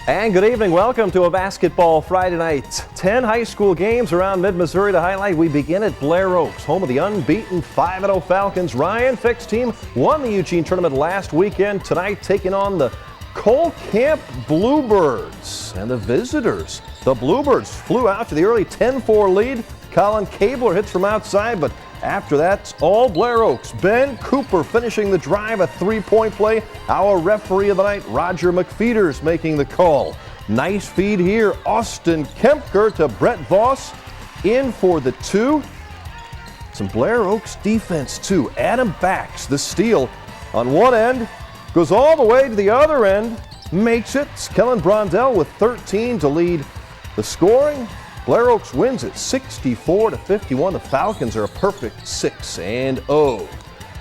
And good evening. Welcome to a Basketball Friday night. 10 high school games around mid-Missouri to highlight. We begin at Blair Oaks, home of the unbeaten 5-0 Falcons. Ryan Fick's team won the Eugene tournament last weekend. Tonight taking on the Cole Camp Bluebirds. And the visitors, the Bluebirds, flew out to the early 10-4 lead. Colin Cabler hits from outside, but after that, it's all Blair Oaks. Ben Cooper finishing the drive, a three-point play. Our referee of the night, Roger McFeeters, making the call. Nice feed here. Austin Kempker to Brett Voss in for the two. Some Blair Oaks defense, too. Adam Bax, the steal on one end, goes all the way to the other end, makes it. It's Kellen Brondell with 13 to lead the scoring. Blair Oaks wins it 64-51. The Falcons are a perfect 6-0.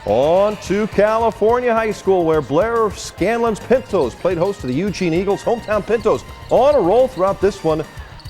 On to California High School, where Blair Scanlon's Pintos played host to the Eugene Eagles. Hometown Pintos on a roll throughout this one.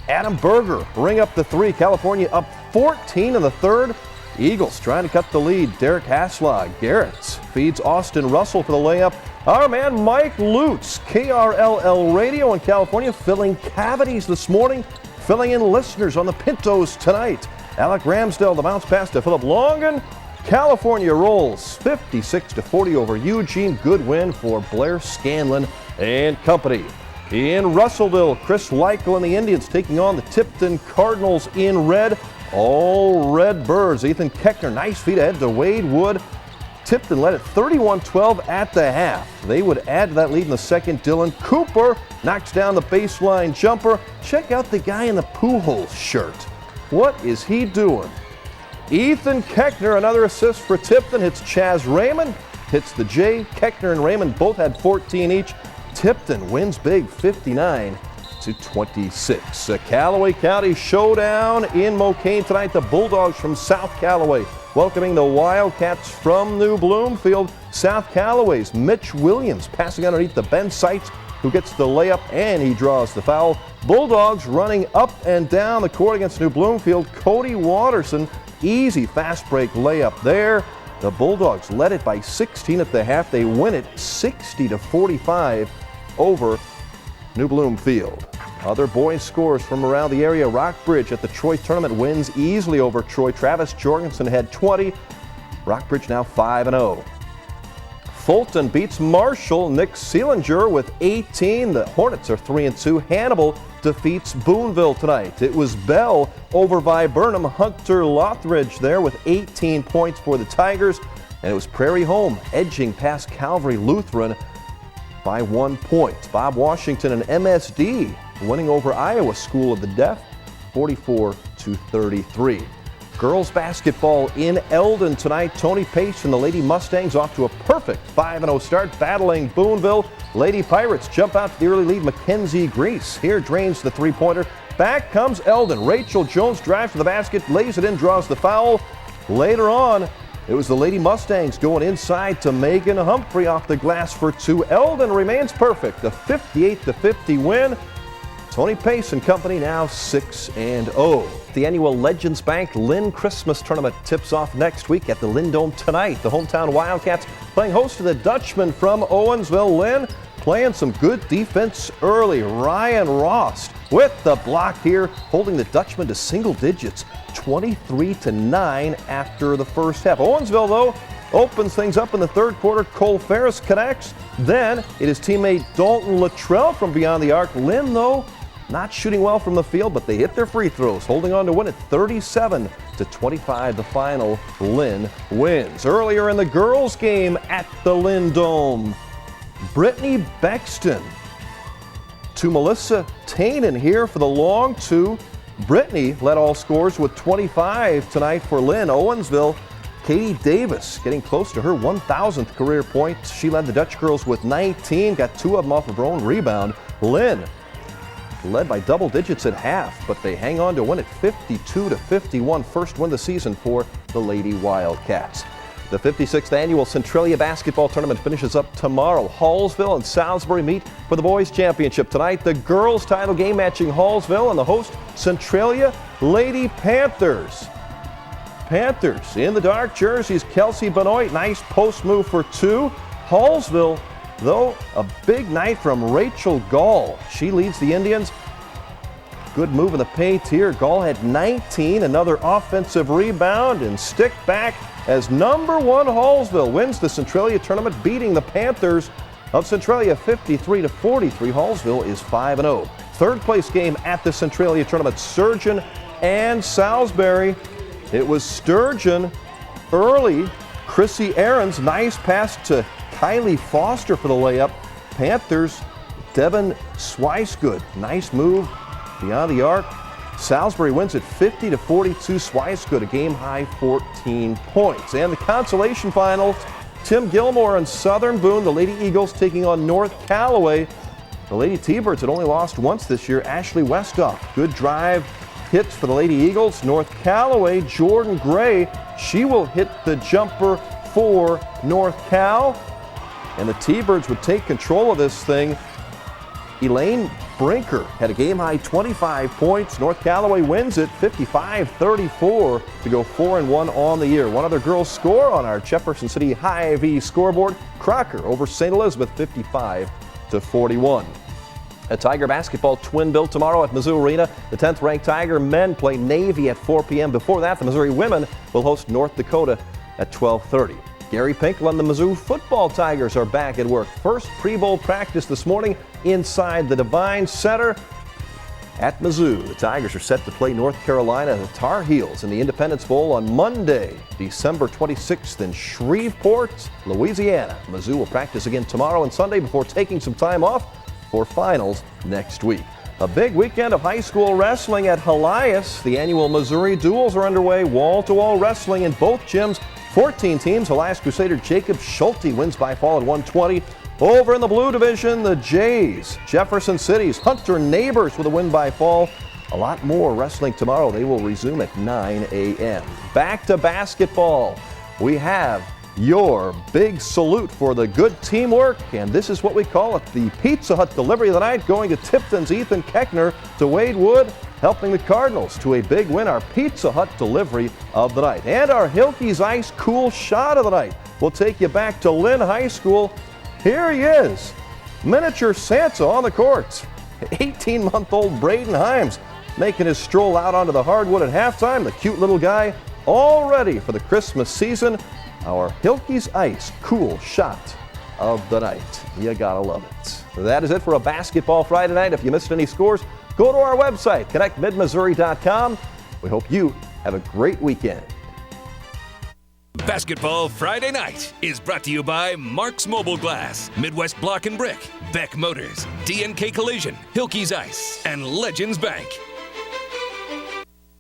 Adam Berger bring up the three. California up 14 in the third. Eagles trying to cut the lead. Derek Haslog, Garrett feeds Austin Russell for the layup. Our man Mike Lutz, KRLL Radio in California, filling cavities this morning. Filling in listeners on the Pintos tonight. Alec Ramsdale, the bounce pass to Philip Longan. California rolls 56-40 over Eugene. Good win for Blair Scanlon and company. In Russellville, Chris Leichel and the Indians taking on the Tipton Cardinals in red. All red birds. Ethan Keckner, nice feed ahead to Wade Wood. Tipton led it 31-12 at the half. They would add to that lead in the second. Dylan Cooper knocks down the baseline jumper. Check out the guy in the Pujols shirt. What is he doing? Ethan Keckner, another assist for Tipton. Hits Chaz Raymond, hits the J. Keckner and Raymond both had 14 each. Tipton wins big, 59-26. A Callaway County showdown in Mocaine tonight. The Bulldogs from South Callaway welcoming the Wildcats from New Bloomfield. South Callaway's Mitch Williams passing underneath the Ben Seitz, who gets the layup, and he draws the foul. Bulldogs running up and down the court against New Bloomfield. Cody Watterson, easy fast break layup there. The Bulldogs led it by 16 at the half. They win it 60-45 over New Bloomfield. Other boys scores from around the area. Rockbridge at the Troy tournament wins easily over Troy. Travis Jorgensen had 20. Rockbridge now 5-0. Fulton beats Marshall. Nick Seelinger with 18. The Hornets are 3-2. Hannibal defeats Boonville tonight. It was Bell over Viburnum. Hunter Lothridge there with 18 points for the Tigers. And it was Prairie Home edging past Calvary Lutheran by 1 point. Bob Washington and MSD winning over Iowa School of the Deaf 44-33. Girls basketball in Eldon tonight. Tony Pace and the Lady Mustangs off to a perfect 5-0 start, battling Boonville. Lady Pirates jump out to the early lead. Mackenzie Grease here drains the three-pointer. Back comes Eldon. Rachel Jones drives to the basket, lays it in, draws the foul. Later on, it was the Lady Mustangs going inside to Megan Humphrey off the glass for two. Eldon remains perfect. A 58-50 win. Tony Pace and company now 6-0. The annual Legends Bank Lynn Christmas Tournament tips off next week at the Lynn Dome tonight. The hometown Wildcats playing host to the Dutchmen from Owensville. Lynn playing some good defense early. Ryan Ross with the block here, holding the Dutchmen to single digits, 23-9 after the first half. Owensville, though, opens things up in the third quarter. Cole Ferris connects. Then it is teammate Dalton Luttrell from beyond the arc. Lynn, though, not shooting well from the field, but they hit their free throws, holding on to win it 37-25. The final, Lynn wins. Earlier in the girls' game at the Lynn Dome, Brittany Bexton to Melissa Tainen here for the long two. Brittany led all scores with 25 tonight for Lynn. Owensville, Katie Davis getting close to her 1,000th career point. She led the Dutch girls with 19, got two of them off of her own rebound. Lynn led by double digits at half, but they hang on to win at 52-51. First win of the season for the Lady Wildcats. The 56th annual Centralia basketball tournament finishes up tomorrow. Hallsville and Salisbury meet for the boys championship tonight. The girls title game matching Hallsville and the host Centralia Lady Panthers. Panthers in the dark jerseys. Kelsey Benoit, nice post move for two. Hallsville though. A big night from Rachel Gall. She leads the Indians. Good move in the paint here. Gall had 19, another offensive rebound, and stick back as number 1 Hallsville wins the Centralia tournament, beating the Panthers of Centralia 53-43. Hallsville is 5-0. Third place game at the Centralia tournament, Sturgeon and Salisbury. It was Sturgeon early. Chrissy Aarons, nice pass to Kylie Foster for the layup. Panthers, Devin Swicegood, nice move beyond the arc. Salisbury wins it 50-42. Swicegood, a game-high 14 points. And the consolation finals, Tim Gilmore and Southern Boone, the Lady Eagles taking on North Callaway. The Lady T-Birds had only lost once this year. Ashley Westhoff, good drive hits for the Lady Eagles. North Callaway, Jordan Gray, she will hit the jumper for North Cal. And the T-Birds would take control of this thing. Elaine Brinker had a game-high 25 points. North Callaway wins it 55-34 to go 4-1 on the year. One other girls score on our Jefferson City Hy-Vee scoreboard. Crocker over St. Elizabeth 55-41. A Tiger basketball twin bill tomorrow at Mizzou Arena. The 10th ranked Tiger men play Navy at 4 p.m. Before that, the Missouri women will host North Dakota at 12:30. Gary Pinkel and the Mizzou football Tigers are back at work. First pre-bowl practice this morning inside the Devine Center at Mizzou. The Tigers are set to play North Carolina, the Tar Heels, in the Independence Bowl on Monday, December 26th in Shreveport, Louisiana. Mizzou will practice again tomorrow and Sunday before taking some time off for finals next week. A big weekend of high school wrestling at Helias. The annual Missouri Duels are underway. Wall-to-wall wrestling in both gyms. 14 teams. Helias Crusader Jacob Schulte wins by fall at 120. Over in the blue division, the Jays. Jefferson City's Hunter Neighbors with a win by fall. A lot more wrestling tomorrow. They will resume at 9 a.m. Back to basketball. We have your big salute for the good teamwork, and this is what we call it, the Pizza Hut delivery of the night, going to Tipton's Ethan Keckner, to Wade Wood, helping the Cardinals to a big win, our Pizza Hut delivery of the night. And our Hilke's Ice Cool Shot of the night. We'll take you back to Lynn High School. Here he is, miniature Santa on the court. 18-month-old Braden Himes making his stroll out onto the hardwood at halftime. The cute little guy all ready for the Christmas season. Our Hilke's Ice Cool Shot of the night. You gotta love it. That is it for a Basketball Friday night. If you missed any scores, go to our website, connectmidmissouri.com. We hope you have a great weekend. Basketball Friday Night is brought to you by Mark's Mobile Glass, Midwest Block and Brick, Beck Motors, D&K Collision, Hilke's Ice, and Legends Bank.